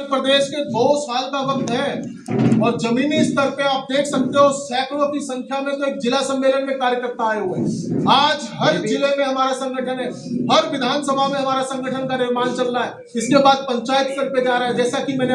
प्रदेश के 2 साल का वक्त है और जमीनी स्तर पे आप देख सकते हो सैकड़ों की संख्या में तो एक जिला सम्मेलन में कार्यकर्ता आए हुए हैं। आज हर जिले में हमारा संगठन है, हर विधानसभा में हमारा संगठन का निर्माण चल रहा है। इसके बाद पंचायत स्तर पे जा रहा है। जैसा कि मैंने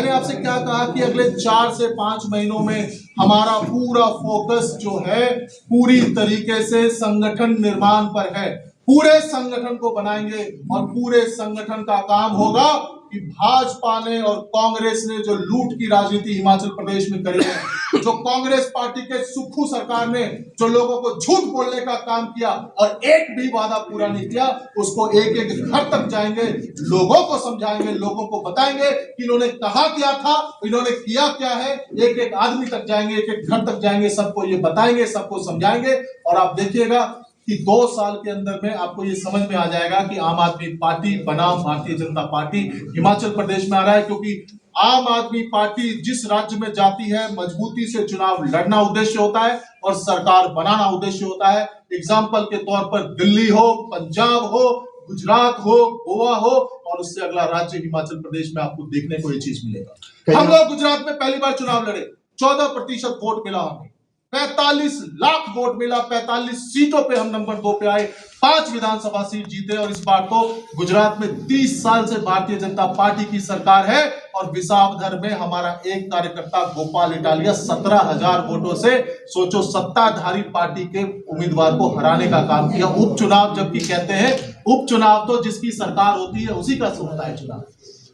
आपसे क्या कहा कि अगले 4 से 5 महीनों में हमारा पूरा फोकस जो है पूरी तरीके से संगठन निर्माण पर है। पूरे संगठन को बनाएंगे और पूरे संगठन का काम होगा कि भाजपा ने और कांग्रेस ने जो लूट की राजनीति हिमाचल प्रदेश में करी है, जो कांग्रेस पार्टी के सुक्खू सरकार ने जो लोगों को झूठ बोलने का काम किया और एक भी वादा पूरा नहीं किया, उसको एक एक घर तक जाएंगे, लोगों को समझाएंगे, लोगों को बताएंगे कि इन्होंने कहा क्या था, इन्होंने किया क्या है। एक एक आदमी तक जाएंगे, एक एक घर तक जाएंगे, सबको ये बताएंगे, सबको समझाएंगे। और आप देखिएगा कि 2 साल के अंदर में आपको ये समझ में आ जाएगा कि आम आदमी पार्टी बनाम भारतीय जनता पार्टी हिमाचल प्रदेश में आ रहा है। क्योंकि आम आदमी पार्टी जिस राज्य में जाती है मजबूती से चुनाव लड़ना उद्देश्य होता है और सरकार बनाना उद्देश्य होता है। एग्जाम्पल के तौर पर दिल्ली हो, पंजाब हो, गुजरात हो, गोवा हो और उससे अगला राज्य हिमाचल प्रदेश में आपको देखने को ये चीज मिलेगा। हम लोग गुजरात में पहली बार चुनाव लड़े, 14% वोट मिला हमें, 45 लाख वोट मिला, 45 सीटों पे हम नंबर 2 पे आए, 5 विधानसभा सीट जीते। और इस बार तो गुजरात में 30 साल से भारतीय जनता पार्टी की सरकार है और विसावदर में हमारा एक कार्यकर्ता गोपाल इटालिया 17,000 वोटों से सोचो सत्ताधारी पार्टी के उम्मीदवार को हराने का काम किया। उपचुनाव जबकि कहते हैं उपचुनाव तो जिसकी सरकार होती है उसी का होता है चुनाव।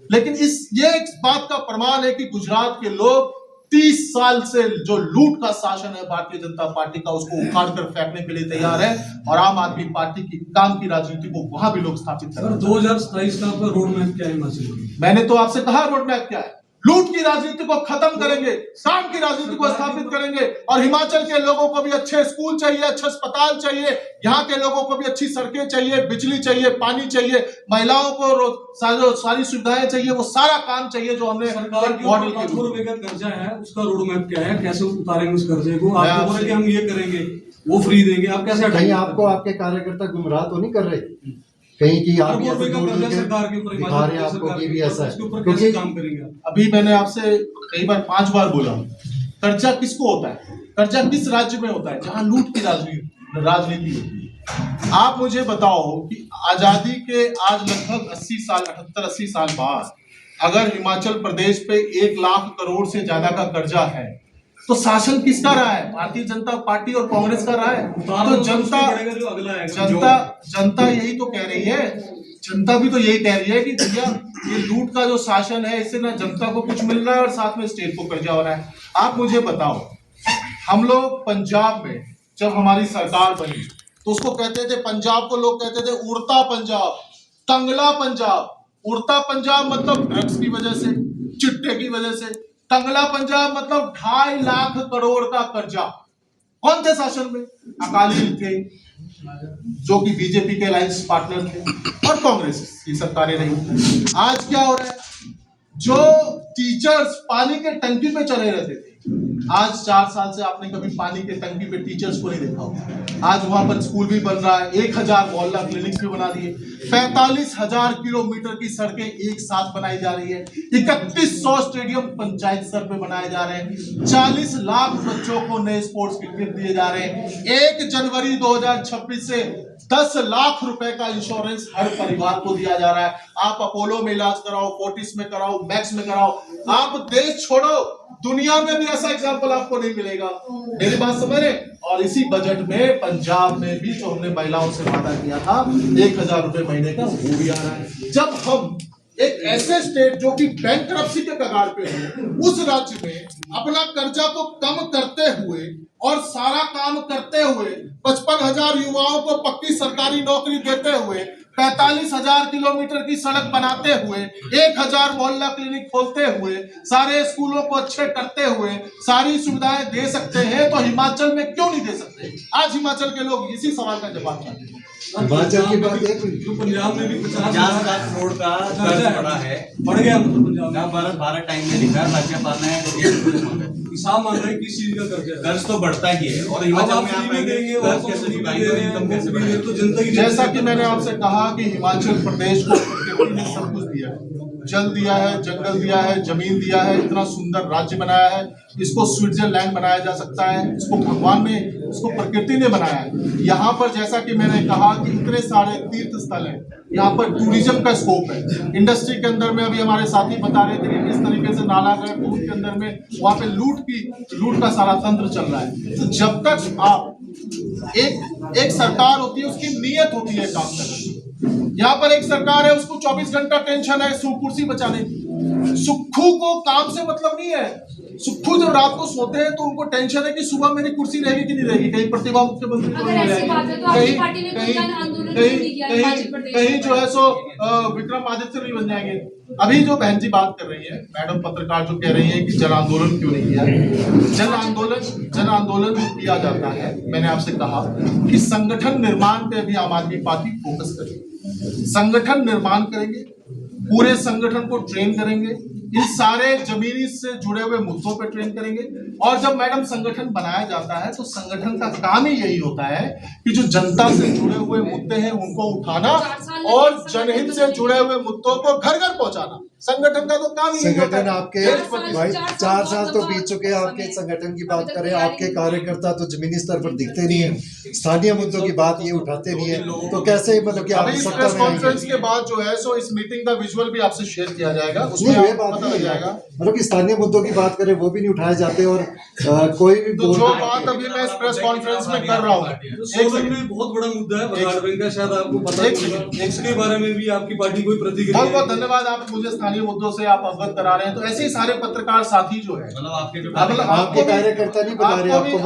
लेकिन ये एक बात का प्रमाण है कि गुजरात के लोग 30 साल से जो लूट का शासन है भारतीय जनता पार्टी का, उसको उखाड़ कर फेंकने के लिए तैयार है और आम आदमी पार्टी की काम की राजनीति को वहां भी लोग स्थापित कर रहे हैं। 2027 का आपका रोड मैप क्या है हिमाचल में? मैंने तो आपसे कहा रोड मैप क्या है। लूट की राजनीति को खत्म करेंगे, काम की राजनीति को स्थापित करेंगे और हिमाचल के लोगों को भी अच्छे स्कूल चाहिए, अच्छे अस्पताल चाहिए, यहाँ के लोगों को भी अच्छी सड़कें चाहिए, बिजली चाहिए, पानी चाहिए, महिलाओं को सारी सुविधाएं चाहिए, वो सारा काम चाहिए जो हमने मॉडल का कर्जा है उसका रोड मैप क्या है, कैसे उतारेंगे उस कर्जे को? आप बोल रहे कि हम ये करेंगे, वो फ्री देंगे, आप कैसे? कहीं आपको आपके कार्यकर्ता गुमराह तो नहीं कर रहे कहीं की आप सरकार के ऊपर आपको भी ऐसा है? क्योंकि काम करेंगे। अभी मैंने आपसे कई बार 5 बार बोला कर्जा किसको होता है, कर्जा किस राज्य में होता है जहां लूट की राजनीति होती है। आप मुझे बताओ कि आजादी के आज लगभग 78-80 साल बाद अगर हिमाचल प्रदेश पे 1 लाख करोड़ से ज्यादा का कर्जा है तो शासन किसका रहा है? भारतीय जनता पार्टी और कांग्रेस का रहा है। तो जनता यही तो कह रही है, जनता भी तो यही कह रही है कि भैया ये लूट का जो शासन है इससे ना जनता को कुछ मिल रहा है और साथ में स्टेट को कर्जा हो रहा है। आप मुझे बताओ, हम लोग पंजाब में जब हमारी सरकार बनी तो उसको कहते थे, पंजाब को लोग कहते थे उड़ता पंजाब, टंगला पंजाब। उड़ता पंजाब मतलब ड्रग्स की वजह से, चिट्टे की वजह से, टंगला पंजाब मतलब 2.5 लाख करोड़ का कर्जा। कौन थे शासन में? अकाली थे जो कि बीजेपी के अलायंस पार्टनर थे और कांग्रेस की सरकारें रही। आज क्या हो रहा है? जो टीचर्स पानी के टंकी पे चले रहते थे, आज 4 साल से आपने कभी पानी के टंकी पे टीचर्स को नहीं देखा होगा। आज वहां पर स्कूल भी बन रहा है, 1000 मोहल्ला क्लिनिक भी बना दिए, 45,000 किलोमीटर की सड़कें एक साथ बनाई जा रही है, 3100 स्टेडियम पंचायत स्तर पे बनाए जा रहे हैं, 40 लाख बच्चों को नए स्पोर्ट्स किट दिए जा रहे हैं। 1 जनवरी 2026 से 10 लाख रुपए का इंश्योरेंस हर परिवार को दिया जा रहा है। आप अपोलो में इलाज कराओ, फोर्टिस में कराओ, मैक्स में कराओ। आप देश छोड़ो, दुनिया में भी ऐसा एग्जाम्पल आपको नहीं मिलेगा। मेरी बात समझ रहे? और इसी बजट में पंजाब में भी जो हमने महिलाओं से वादा किया था 1,000 रुपए महीने का, वो भी आ रहा है। जब हम एक ऐसे स्टेट जो कि बैंकरप्सी के कगार पे है, उस राज्य में अपना कर्जा को कम करते हुए और सारा काम करते हुए 55,000 युवाओं को पक्की सरकारी नौकरी देते हुए, 45,000 किलोमीटर की सड़क बनाते हुए, 1,000 मोहल्ला क्लिनिक खोलते हुए, सारे स्कूलों को अच्छे करते हुए सारी सुविधाएं दे सकते हैं तो हिमाचल में क्यों नहीं दे सकते? आज हिमाचल के लोग इसी सवाल का जवाब चाहते हैं। हिमाचल की बात है, पंजाब में भी 50 लाख करोड़ का कर्ज पड़ा है, बढ़ गया। मतलब पंजाब भारत टाइम में लिखा है राज्यपाल ने किसान मान रहे किस चीज का कर्ज तो बढ़ता ही है और हिमाचल में आप कर्ज कैसे चुकाएंगे, इनकम कैसे बढ़ाएंगे? तो जनता की, जैसा कि मैंने आपसे कहा कि हिमाचल प्रदेश को प्रकृति ने सब कुछ दिया है, जल दिया है, जंगल दिया है, जमीन दिया है, इतना सुंदर राज्य बनाया है, इसको स्विट्जरलैंड बनाया जा सकता है, इसको भगवान ने, इसको प्रकृति ने बनाया है। यहाँ पर जैसा कि मैंने कहा कि इतने सारे तीर्थ स्थल हैं, यहाँ पर टूरिज्म का स्कोप है। इंडस्ट्री के अंदर में अभी हमारे साथी बता रहे थे कि किस तरीके से नालागढ़ दूध के अंदर में वहाँ पे लूट का सारा तंत्र चल रहा है। तो जब तक आप एक सरकार होती है, उसकी नीयत होती है काम करने की। यहाँ पर एक सरकार है, उसको 24 घंटा टेंशन है कुर्सी बचाने की। सुक्खू को काम से मतलब नहीं है। सुक्खू जब रात को सोते हैं तो उनको टेंशन है कि सुबह मेरी कुर्सी रहेगी कि नहीं रहेगी, कहीं प्रतिभा मुख्यमंत्री तो नहीं रहेगी, कहीं जो है सो विक्रमादित्य नहीं बन जाएंगे। अभी जो बहन जी बात कर रही है, मैडम पत्रकार जो कह रही है कि जन आंदोलन क्यों नहीं किया, जन आंदोलन किया जाता है। मैंने आपसे कहा कि संगठन निर्माण पे भी आम आदमी पार्टी फोकस करेगी। संगठन निर्माण करेंगे, पूरे संगठन को ट्रेन करेंगे, इन सारे जमीनी से जुड़े हुए मुद्दों पे ट्रेन करेंगे। और जब मैडम संगठन बनाया जाता है तो संगठन का काम ही यही होता है कि जो जनता से जुड़े हुए मुद्दे हैं उनको उठाना और जनहित से जुड़े हुए मुद्दों को घर घर पहुंचाना। संगठन का तो काम ही यही होता संगठन है। आपके भाई 4 साल तो बीत चुके हैं, आपके संगठन की बात करें, आपके कार्यकर्ता तो जमीनी स्तर पर दिखते नहीं है, स्थानीय मुद्दों की बात ये उठाते नहीं है, तो कैसे मतलब कि आप अभी इस सत्ता प्रेस में आएंगे? कॉन्फ्रेंस के बाद जो है सो इस मीटिंग का विजुअल भी आपसे शेयर किया जाएगा, नहीं, उसमें ये आपको बात पता लग जाएगा। मतलब कि स्थानीय मुद्दों की बात करें वो भी नहीं उठाए जाते और कोई भी तो जो बात अभी मैं इस प्रेस कॉन्फ्रेंस में कर रहा हूँ, सोलन में बहुत बड़ा मुद्दा है बघाड़ बैंक का, शायद आपको पता है, इसके बारे में भी आपकी पार्टी कोई प्रतिक्रिया? बहुत बहुत धन्यवाद, आप मुझे स्थानीय मुद्दों से आप अवगत करा रहे हैं। तो ऐसे ही सारे पत्रकार साथी जो है, मतलब आपके जो मतलब आपके कार्यकर्ता नहीं बता रहे, आपको भी- आपको